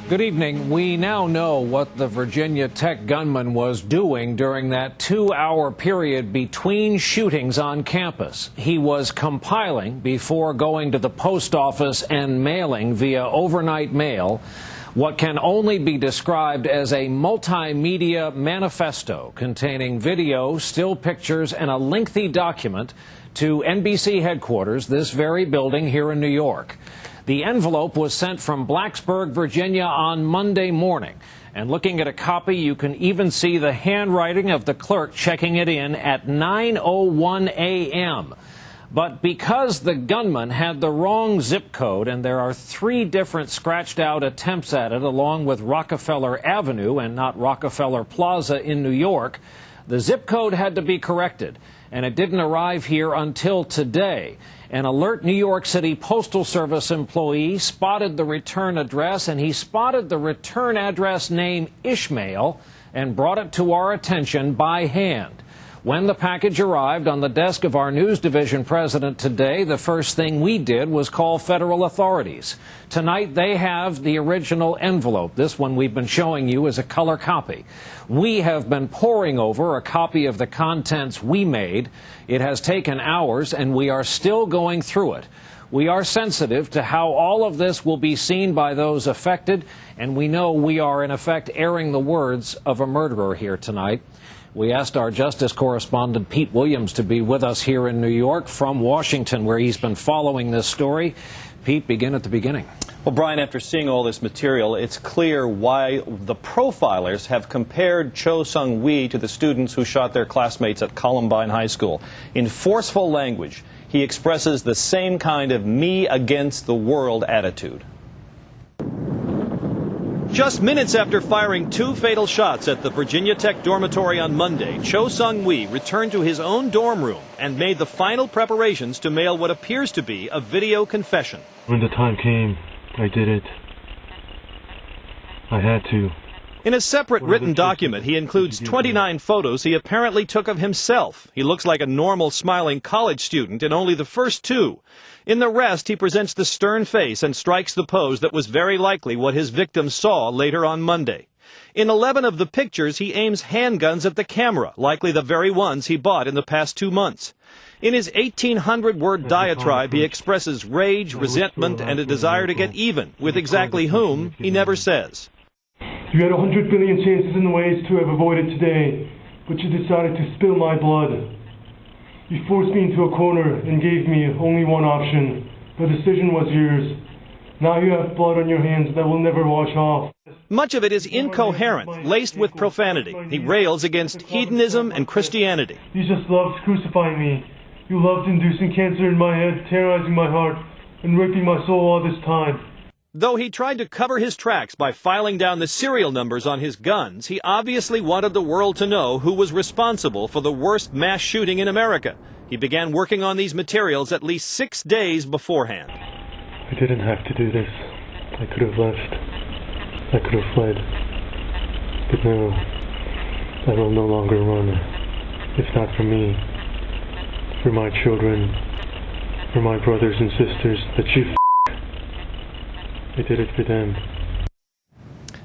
Good evening. We now know what the Virginia Tech gunman was doing during that 2-hour period between shootings on campus. He was compiling before going to the post office and mailing via overnight mail what can only be described as a multimedia manifesto containing video, still pictures, and a lengthy document to NBC headquarters, this very building here in New York. The envelope was sent from Blacksburg, Virginia on Monday morning. And looking at a copy, you can even see the handwriting of the clerk checking it in at 9:01 a.m. But because the gunman had the wrong zip code, and there are 3 different scratched out attempts at it along with Rockefeller Avenue and not Rockefeller Plaza in New York, the zip code had to be corrected, and it didn't arrive here until today. An alert New York City Postal Service employee spotted the return address, and he spotted the return address name Ishmael and brought it to our attention by hand. When the package arrived on the desk of our news division president today, the first thing we did was call federal authorities. Tonight they have the original envelope. This one we've been showing you is a color copy. We have been poring over a copy of the contents we made. It has taken hours, and we are still going through it. We are sensitive to how all of this will be seen by those affected, and we know we are in effect airing the words of a murderer here tonight. We asked our justice correspondent Pete Williams to be with us here in New York from Washington, where he's been following this story. Pete, begin at the beginning. Well, Brian, after seeing all this material, it's clear why the profilers have compared Sung-Huy to the students who shot their classmates at Columbine High School. In forceful language, he expresses the same kind of me against the world attitude. Just minutes after firing 2 fatal shots at the Virginia Tech dormitory on Monday, Sung-Huy returned to his own dorm room and made the final preparations to mail what appears to be a video confession. When the time came, I did it. I had to. In a separate written document, he includes 29 photos he apparently took of himself. He looks like a normal, smiling college student in only the first 2. In the rest, he presents the stern face and strikes the pose that was very likely what his victims saw later on Monday. In 11 of the pictures, he aims handguns at the camera, likely the very ones he bought in the past 2 months. In his 1,800-word diatribe, he expresses rage, resentment, and a desire to get even, with exactly whom he never says. You had 100 billion chances and ways to have avoided today, but you decided to spill my blood. You forced me into a corner and gave me only one option. The decision was yours. Now you have blood on your hands that will never wash off. Much of it is incoherent, laced with profanity. He rails against hedonism and Christianity. You just loved crucifying me. You loved inducing cancer in my head, terrorizing my heart, and raping my soul all this time. Though he tried to cover his tracks by filing down the serial numbers on his guns, he obviously wanted the world to know who was responsible for the worst mass shooting in America. He began working on these materials at least 6 days beforehand. I didn't have to do this. I could have left. I could have fled. But no, I will no longer run. If not for me, for my children, for my brothers and sisters that you I did it for them.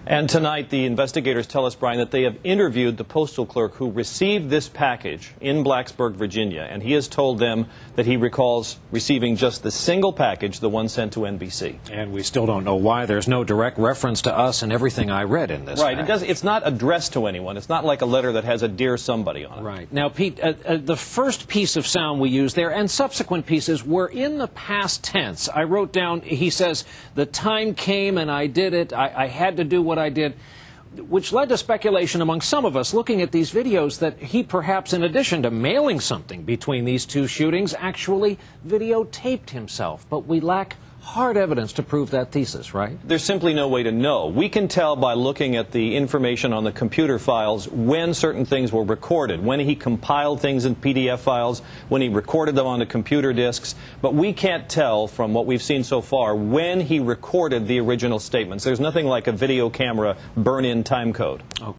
And tonight, the investigators tell us, Brian, that they have interviewed the postal clerk who received this package in Blacksburg, Virginia, and he has told them that he recalls receiving just the single package, the one sent to NBC. And we still don't know why. There's no direct reference to us in everything I read in this. Right. It's not addressed to anyone. It's not like a letter that has a Dear Somebody on it. Right. Now, Pete, the first piece of sound we used there and subsequent pieces were in the past tense. I wrote down, he says, the time came and I did it. I had to do what I did, which led to speculation among some of us looking at these videos that he perhaps, in addition to mailing something between these 2 shootings, actually videotaped himself. But we lack hard evidence to prove that thesis, right? There's simply no way to know. We can tell by looking at the information on the computer files when certain things were recorded, when he compiled things in PDF files, when he recorded them onto computer disks, but we can't tell from what we've seen so far when he recorded the original statements. There's nothing like a video camera burn-in time code.